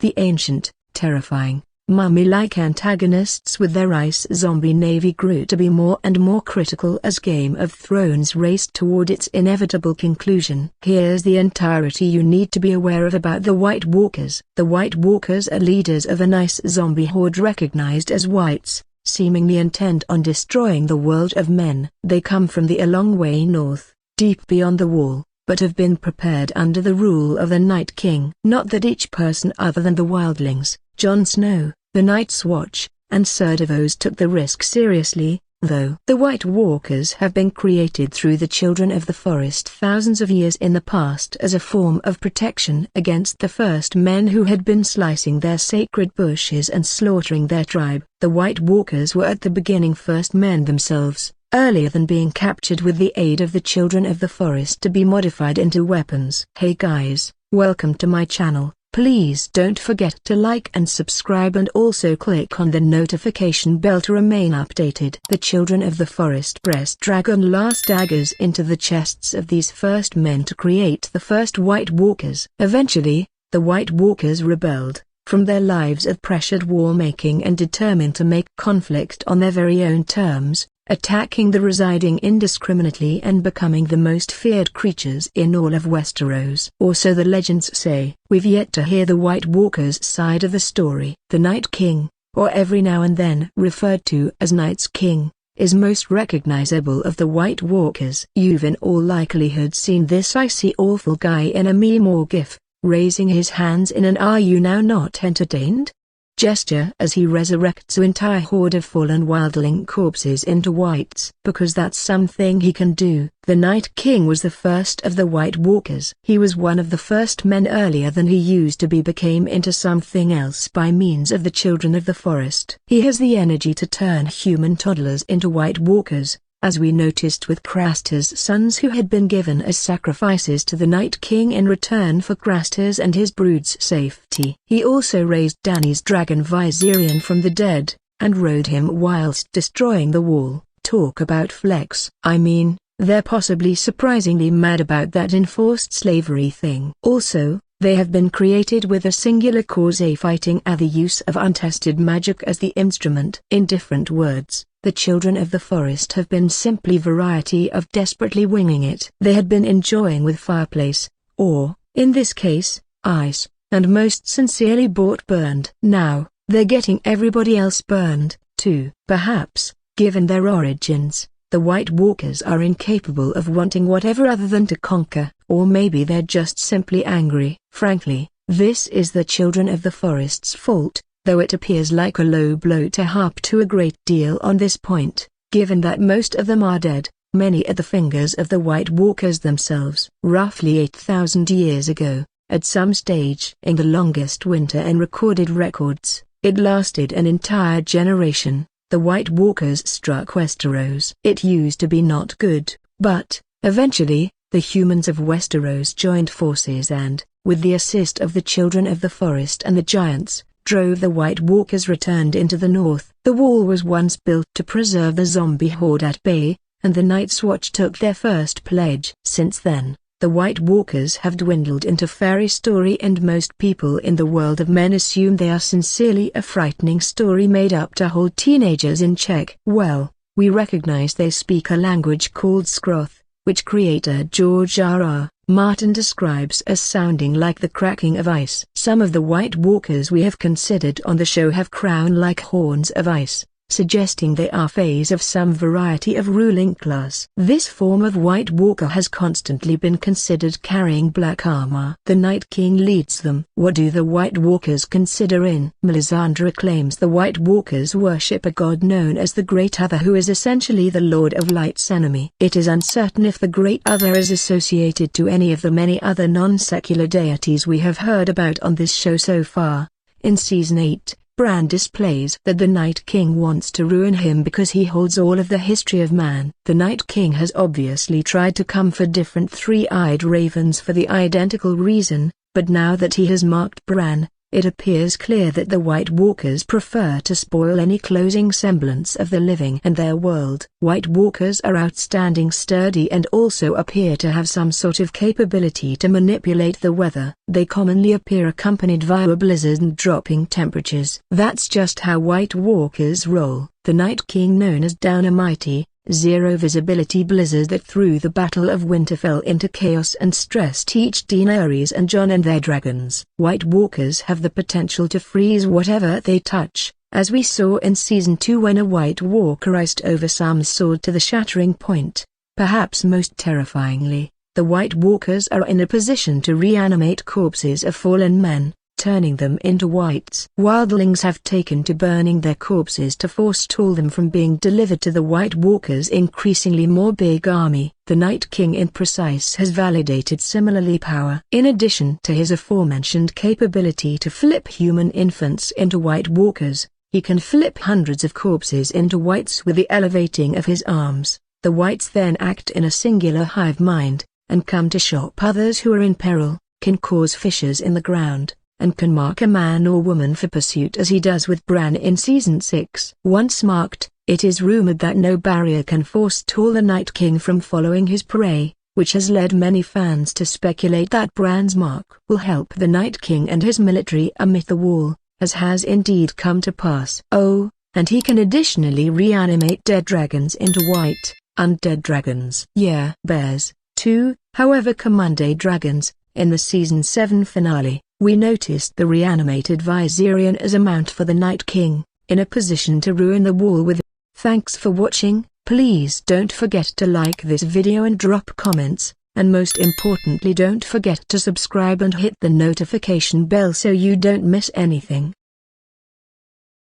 The ancient, terrifying, mummy-like antagonists with their ice zombie navy grew to be more and more critical as Game of Thrones raced toward its inevitable conclusion. Here's the entirety you need to be aware of about the White Walkers. The White Walkers are leaders of an ice zombie horde recognized as whites, seemingly intent on destroying the world of men. They come from a long way north, deep beyond the wall, but have been prepared under the rule of the Night King. Not that each person other than the wildlings, Jon Snow, the Night's Watch, and Ser Davos took the risk seriously, though. The White Walkers have been created through the Children of the Forest thousands of years in the past as a form of protection against the first men who had been slicing their sacred bushes and slaughtering their tribe. The White Walkers were at the beginning first men themselves, earlier than being captured with the aid of the Children of the Forest to be modified into weapons. Hey guys, welcome to my channel. Please don't forget to like and subscribe and also click on the notification bell to remain updated. The Children of the Forest pressed dragon last daggers into the chests of these first men to create the first White Walkers. Eventually, the White Walkers rebelled from their lives of pressured war-making and determined to make conflict on their very own terms, attacking the residing indiscriminately and becoming the most feared creatures in all of Westeros. Or so the legends say. We've yet to hear the White Walkers' side of the story. The Night King, or every now and then referred to as Night's King, is most recognizable of the White Walkers. You've in all likelihood seen this icy awful guy in a meme or gif, raising his hands in an "Are you now not entertained?" gesture as he resurrects an entire horde of fallen wildling corpses into whites. Because that's something he can do. The Night King was the first of the White Walkers. He was one of the first men earlier than he used to be became into something else by means of the Children of the Forest. He has the energy to turn human toddlers into White Walkers, as we noticed with Craster's sons who had been given as sacrifices to the Night King in return for Craster's and his brood's safety. He also raised Dany's dragon Viserion from the dead, and rode him whilst destroying the wall. Talk about flex. I mean, they're possibly surprisingly mad about that enforced slavery thing. Also, they have been created with a singular cause, a fighting the use of untested magic as the instrument. In different words, the Children of the Forest have been simply variety of desperately winging it. They had been enjoying with fireplace, or, in this case, ice, and most sincerely burned. Now, they're getting everybody else burned, too. Perhaps, given their origins, the White Walkers are incapable of wanting whatever other than to conquer, or maybe they're just simply angry. Frankly, this is the Children of the Forest's fault, though it appears like a low blow to harp to a great deal on this point, given that most of them are dead, many at the fingers of the White Walkers themselves. Roughly 8,000 years ago, at some stage in the longest winter in recorded records, it lasted an entire generation, the White Walkers struck Westeros. It used to be not good, but, eventually, the humans of Westeros joined forces and, with the assist of the Children of the Forest and the giants, drove the White Walkers returned into the north. The wall was once built to preserve the zombie horde at bay, and the Night's Watch took their first pledge. Since then, the White Walkers have dwindled into fairy story, and most people in the world of men assume they are sincerely a frightening story made up to hold teenagers in check. Well, we recognize they speak a language called Scroth, which creator George R.R. Martin describes as sounding like the cracking of ice. Some of the White Walkers we have considered on the show have crown-like horns of ice, suggesting they are phase of some variety of ruling class. This form of White Walker has constantly been considered carrying black armor. The Night King leads them. What do the White Walkers consider in? Melisandre claims the White Walkers worship a god known as the Great Other, who is essentially the Lord of Light's enemy. It is uncertain if the Great Other is associated to any of the many other non-secular deities we have heard about on this show so far. In Season 8, Bran displays that the Night King wants to ruin him because he holds all of the history of man. The Night King has obviously tried to come for different three-eyed ravens for the identical reason, but now that he has marked Bran, it appears clear that the White Walkers prefer to spoil any closing semblance of the living in their world. White Walkers are outstanding sturdy and also appear to have some sort of capability to manipulate the weather. They commonly appear accompanied via a blizzard and dropping temperatures. That's just how White Walkers roll. The Night King, known as Down, a mighty, zero-visibility blizzard that through the Battle of Winterfell into chaos and stressed each Daenerys and Jon and their dragons. White Walkers have the potential to freeze whatever they touch, as we saw in Season 2 when a White Walker iced over Sam's sword to the shattering point. Perhaps most terrifyingly, the White Walkers are in a position to reanimate corpses of fallen men, turning them into whites. Wildlings have taken to burning their corpses to forestall them from being delivered to the White Walkers' increasingly more big army. The Night King in precise has validated similarly power. In addition to his aforementioned capability to flip human infants into White Walkers, he can flip hundreds of corpses into whites with the elevating of his arms. The whites then act in a singular hive mind, and come to shock others who are in peril, can cause fissures in the ground, and can mark a man or woman for pursuit as he does with Bran in Season 6. Once marked, it is rumored that no barrier can forestall the Night King from following his prey, which has led many fans to speculate that Bran's mark will help the Night King and his military omit the wall, as has indeed come to pass. Oh, and he can additionally reanimate dead dragons into white, undead dragons. Yeah. Bears, too. However, Commande dragons, in the Season 7 finale, we noticed the reanimated Viserion as a mount for the Night King, in a position to ruin the wall with. Thanks for watching. Please don't forget to like this video and drop comments, and most importantly don't forget to subscribe and hit the notification bell so you don't miss anything.